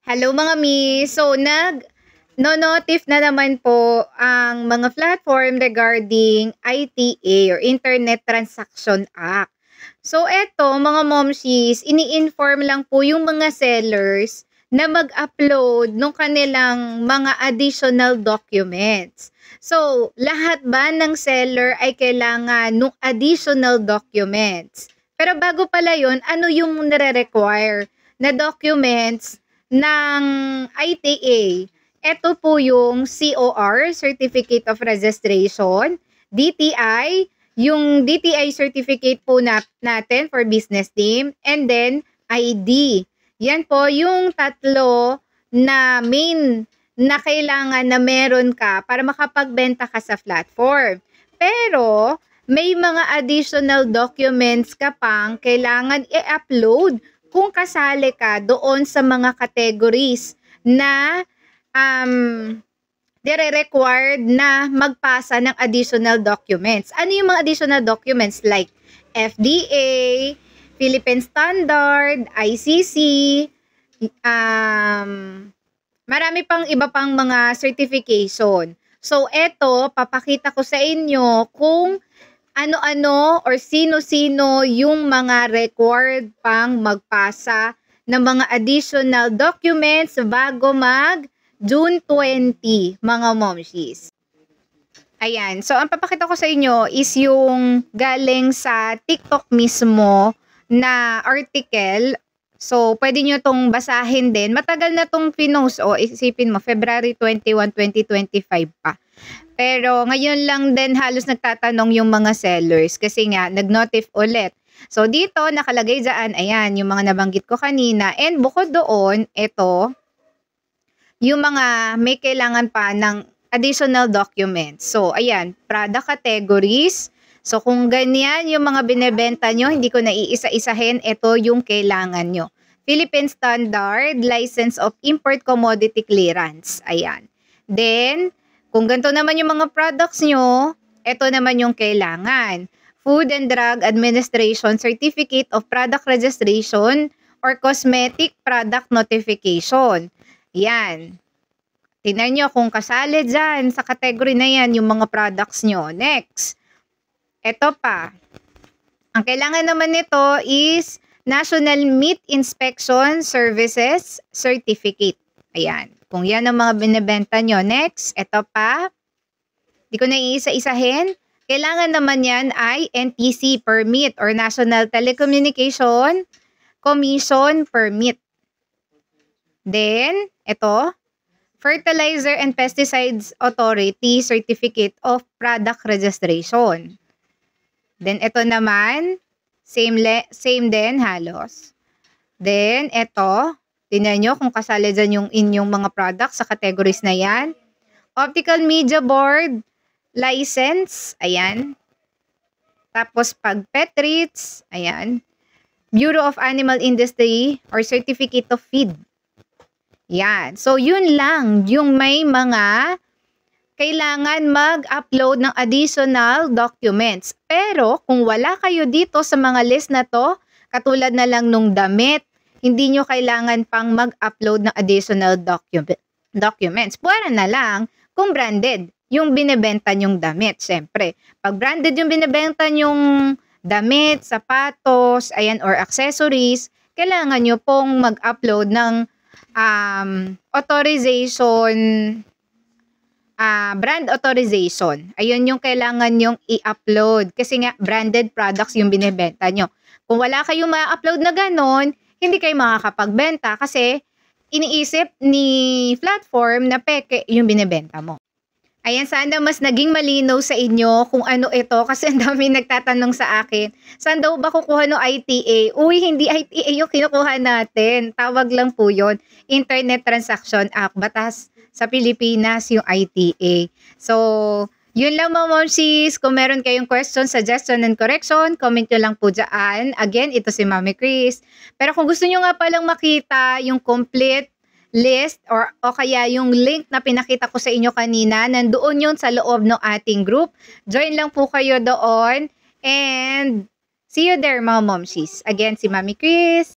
Hello mga mi. So no-notif na naman po ang mga platform regarding ITA or Internet Transaction Act. So eto mga momshies, ini-inform lang po yung mga sellers na mag-upload ng kanilang mga additional documents. So lahat ba ng seller ay kailangan ng additional documents? Pero bago pala yun, ano yung nire-require na documents ng ITA? Ito po yung COR, Certificate of Registration, DTI, yung DTI certificate po natin for business name, and then ID. Yan po yung tatlo na main na kailangan na meron ka para makapagbenta ka sa platform. Pero may mga additional documents ka pang kailangan i-upload kung kasali ka doon sa mga categories na dire-required na magpasa ng additional documents. Ano yung mga additional documents? Like FDA, Philippine Standard, ICC, marami pang iba pang mga certification. So, eto, papakita ko sa inyo kung ano-ano or sino-sino yung mga required pang magpasa ng mga additional documents bago June 20, mga momshies. Ayan. So, ang papakita ko sa inyo is yung galing sa TikTok mismo na article. So, pwede nyo tong basahin din. Matagal na tong pinost. O, isipin mo, February 21, 2025 pa. Pero, ngayon lang din halos nagtatanong yung mga sellers kasi nga, nag-notif ulit. So, dito, nakalagay dyan, ayan, yung mga nabanggit ko kanina. And bukod doon, ito, yung mga may kailangan pa ng additional documents. So, ayan, product categories. So, kung ganyan yung mga binebenta nyo, hindi ko na iisa-isahin, ito yung kailangan nyo. Philippine Standard, License of Import Commodity Clearance. Ayan. Then, kung ganito naman yung mga products nyo, ito naman yung kailangan. Food and Drug Administration Certificate of Product Registration or Cosmetic Product Notification. Yan. Tingnan nyo kung kasali dyan sa category na yan yung mga products nyo. Next. Ito pa. Ang kailangan naman nito is National Meat Inspection Services Certificate. Ayan. Kung yan ang mga binibenta nyo. Next. Ito pa. Di ko na iisa-isahin. Kailangan naman yan ay NTC permit or National Telecommunication Commission permit. Then, ito, Fertilizer and Pesticides Authority Certificate of Product Registration. Then, ito naman, same din halos. Then, ito, tingnan nyo kung kasali dyan yung inyong mga products sa categories na yan. Optical Media Board License, ayan. Tapos, pag pet treats, ayan. Bureau of Animal Industry or Certificate of Feed. Yan. So, yun lang yung may mga kailangan mag-upload ng additional documents. Pero, kung wala kayo dito sa mga list na to, katulad na lang nung damit, hindi nyo kailangan pang mag-upload ng additional documents. Pwera na lang kung branded yung binibenta nyong damit. Siyempre, pag branded yung binibenta nyong damit, sapatos, ayan, or accessories, kailangan nyo pong mag-upload ng authorization, brand authorization. Ayun yung kailangan yung i-upload. Kasi nga, branded products yung binibenta nyo. Kung wala kayong ma-upload na ganon, hindi kayo makakapagbenta kasi iniisip ni platform na peke yung binibenta mo. Ayan, sana mas naging malinaw sa inyo kung ano ito kasi ang dami nagtatanong sa akin. Saan daw ba kukuha ng ITA? Uy, hindi ITA yung kinukuha natin. Tawag lang po yun. Internet Transaction Act. Batas sa Pilipinas yung ITA. So, yun lang mga momshies. Kung meron kayong question, suggestion, and correction, comment nyo lang po dyan. Again, ito si Mami Chris. Pero kung gusto nyo nga palang makita yung complete list o kaya yung link na pinakita ko sa inyo kanina, nandoon yun sa loob ng ating group. Join lang po kayo doon and see you there mga momshies. Again, si Mami Chris.